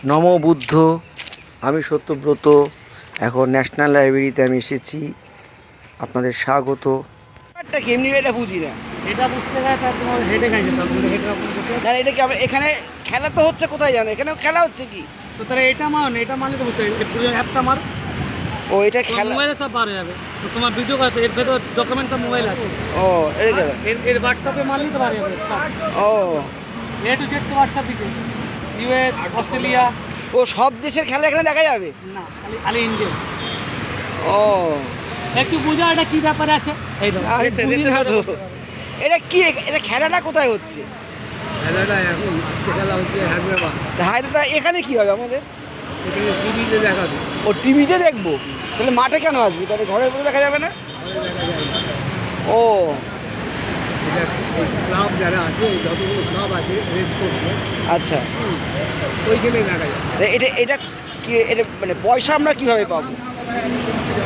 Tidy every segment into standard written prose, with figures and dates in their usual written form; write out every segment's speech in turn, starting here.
নমো বুদ্ধ। আমি সত্যব্রত। এখন ন্যাশনাল লাইব্রেরিতে আমি এসেছি। আপনাদের স্বাগত। ব্যাপারটা কি এমনি এটা বুঝি না। এটা বুঝতে গেলে তার তোমার হেডে খাইছে তারপরে হেডে ওপেন করতে না এটা কি এখানে খেলা তো হচ্ছে, কোথায় জানো? এখানেও খেলা হচ্ছে কি? তো তাহলে এটা মানলে তো বুঝতে পুরো অ্যাপটা মার ও এটা খেলা মোবাইলে সব বার হয়ে যাবে। তো তোমার ভিডিও করতে এর ভেতর ডকুমেন্ট সব মোবাইল আছে। ও এটা এর হোয়াটসঅ্যাপে মারলেই তো বার হয়ে যাবে সব। ও এ টু জেড তো হোয়াটসঅ্যাপ দিচ্ছে। US, Australia. ও সব দেশের খেলা এখানে দেখা যাবে? না খালি ইন্ডিয়া। ও একটু বুঝা এটা কি ব্যাপারে আছে। এই তো আমি বুঝি না তো। এটা কি, এটা খেলাটা কোথায় হচ্ছে? খেলাটা এখন আজকে খেলা হচ্ছে হায়দ্রাবাদ। হায়দ্রাবাদ। এখানে কি হবে আমাদের? এখানে টিভিতে দেখাবে। ও টিভিতে দেখবো? তাহলে মাঠে কেন আসবি? তাহলে ঘরে বসে দেখা যাবে না? ও এটা এই ক্লাব যারা আছে, যতগুলো ক্লাব আছে রেস করছে, আচ্ছা। ওইখানে দেখা যায়। এটা এটা কি, এটা মানে পয়সা আমরা কিভাবে পাবো?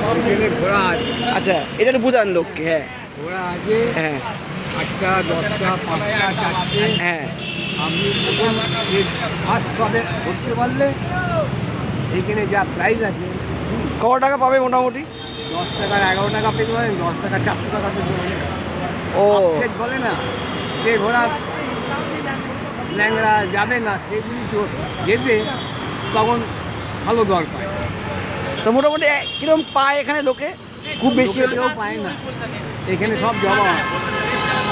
ওইখানে ঘোড়া আছে। আচ্ছা, এটা তো বুঝান লোককে। হ্যাঁ ঘোড়া আছে হ্যাঁ 8টা, 10টা, 5টা, 4টে। হ্যাঁ। আপনি ফার্স্ট হবে ধরতে পারলে এইখানে যা প্রাইস আছে, কত টাকা পাবে মোটামুটি? 10 টাকার 11 টাকা পেতে পারেন, 10 টাকা 400 টাকা পেতে পারেন। ও আপসেট বলে না, যে ঘোড়া ল্যাংড়া যাবে না সে যদি যেতে তখন ভালো দর পায়। তো মোটামুটি কিরকম পায় এখানে লোকে? খুব বেশি হলে? কেউ পায় না, এখানে সব জমা,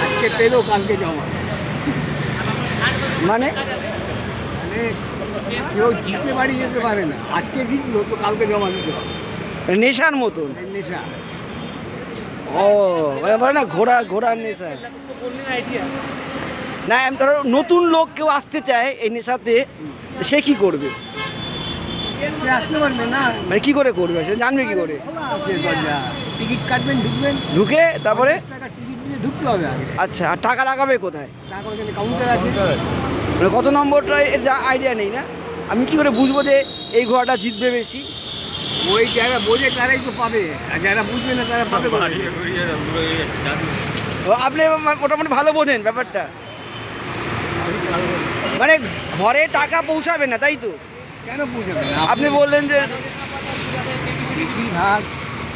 আজকে পেলেও কালকে জমা। মানে মানে কেউ জিতে বাড়ি যেতে পারে না, আজকে জিতলো তো কালকে জমা দিতে হবে। নেশার মতন? এই নেশা। ও বলে না ঘোড়ার নেশা। না আমি ধরো নতুন লোক কেউ আসতে চায় এই নেশাতে, সে কি করবে? সে আসতে পারবে না, মানে কি করে করবে, সে জানবে কি করে? টিকিট কাটবেন, ঢুকবেন, ঢুকে তারপরে? 50 টাকা টিকিট দিয়ে ঢুকতে হবে আগে। আচ্ছা, আর টাকা লাগাবে কোথায়? টাকা ওখানে কাউন্টার আছে। মানে কত নম্বরটা এর যা আইডিয়া নেই না? আমি কি করে বুঝবো যে এই ঘোড়াটা জিতবে বেশি? ওই যারা বোঝে তারাই তো পাবে, আর যারা বুঝবে না তারা পাবে কোথায়? ও, আপনি মোটামুটি ভালো বোঝেন ব্যাপারটা। মানে ঘরে টাকা পৌঁছাবে না তাই তো? কেন বুঝবে না? আপনি বললেন যে বেশিরভাগ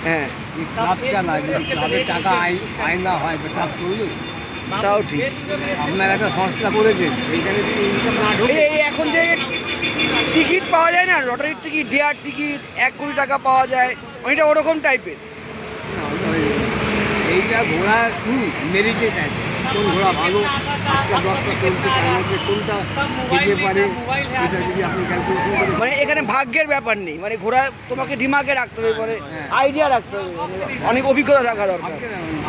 হ্যাঁ, যে ক্লাব চালায়, যদি ক্লাবের টাকা আয় না হয় তো ক্লাব চলবে। তাও ঠিক। আপনার একটা সংস্থা করেছেন, এইখানে যদি ইনকাম না ঢোকে। এই এখন যে টিকিট পাওয়া যায় না, লটারির টিকিট, ডেয়ার টিকিট, 1 কোটি টাকা পাওয়া যায়, ওইটা ওরকম টাইপের। এইটা ঘোড়া মেরিটে থাকে, কোন ঘোড়া ভালো, 8টা 10টা চলতে পারে, কোনটা দিতে পারে, এটা যদি আপনি ক্যালকুলেশন করে। মানে এখানে ভাগ্যের ব্যাপার নেই, মানে ঘোড়া তোমাকে দিমাগে রাখতে হবে, পরে আইডিয়া রাখতে হবে, মানে অনেক অভিজ্ঞতা থাকা দরকার।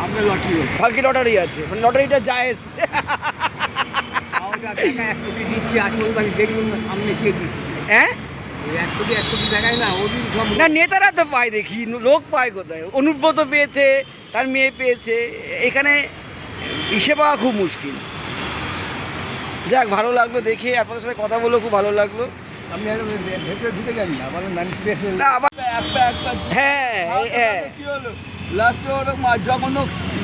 আপনার লটারি হবে, ভাগ্যে লটারি আছে, মানে লটারিটা জায়েজ। টাকা 1 কোটি দিচ্ছে, আসল বাড়ি দেখবেন না সামনে কে দিচ্ছে। হ্যাঁ, ওই 1 কোটি দেখায় না, ওদিন সব না নেতারা তো পায়, দেখি লোক পায় কোথায়? অনুব্রত পেয়েছে, তার মেয়ে পেয়েছে, এখানে হিসেবে পাওয়া খুব মুশকিল। যাক, ভালো লাগলো দেখে, আপনাদের সাথে কথা বলেও খুব ভালো লাগলো। আপনি ভেতরে ঢুকে যান না, বলেন ম্যানিপুলেশন। না আবার হ্যাঁ হ্যাঁ, কি হলো লাস্টে ওরা যখন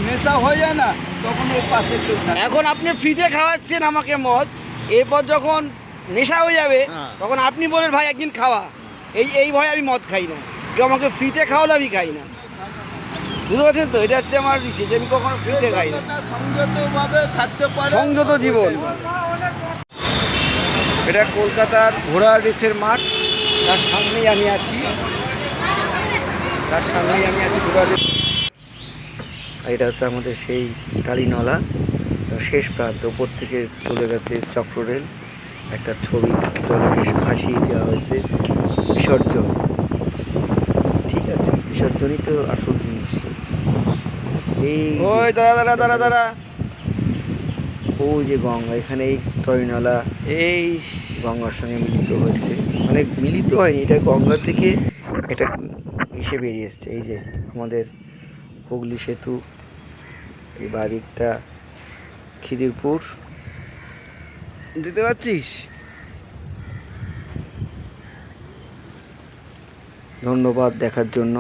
নেশা হয়ে যায় না, তখন ওর পাশে কেউ থাকে। এখন আপনি ফ্রিতে খাওয়াচ্ছেন আমাকে মদ, এরপর যখন নেশা হয়ে যাবে তখন আপনি বলেন ভাই একদিন খাওয়া, এই ভয় আমি মদ খাই না। কেউ আমাকে ফ্রিতে খাওয়ালে আমি খাই না, বুঝতে পারছেন তো? এটা হচ্ছে আমার বিষয়, যে আমি কখনো ফ্রিতে খাই না। সংযতভাবে থাকতে পারে, সংযত জীবন। এটা কলকাতার ঘোড়া রেসের মাঠ, তার সামনেই আমি আছি, ঘোড়া রেস। এটা হচ্ছে আমাদের সেই টালিনলা শেষ প্রান্ত, ওপর থেকে চলে গেছে চক্র রেল। একটা ছবি জলকে ভাসিয়ে দেওয়া হয়েছে, বিসর্জন। ঠিক আছে, বিসর্জনই তো আসল জিনিস। এই দাঁড়া, ও যে গঙ্গা, এখানে এই ট্রলিনালা এই গঙ্গার সঙ্গে মিলিত হয়েছে, মানে মিলিত হয়নি, এটা গঙ্গা থেকে এটা এসে বেরিয়ে এসছে। এই যে আমাদের হুগলি সেতু, এই বাদিকটা খিদিরপুর, দিতে পারছিস? ধন্যবাদ দেখার জন্য।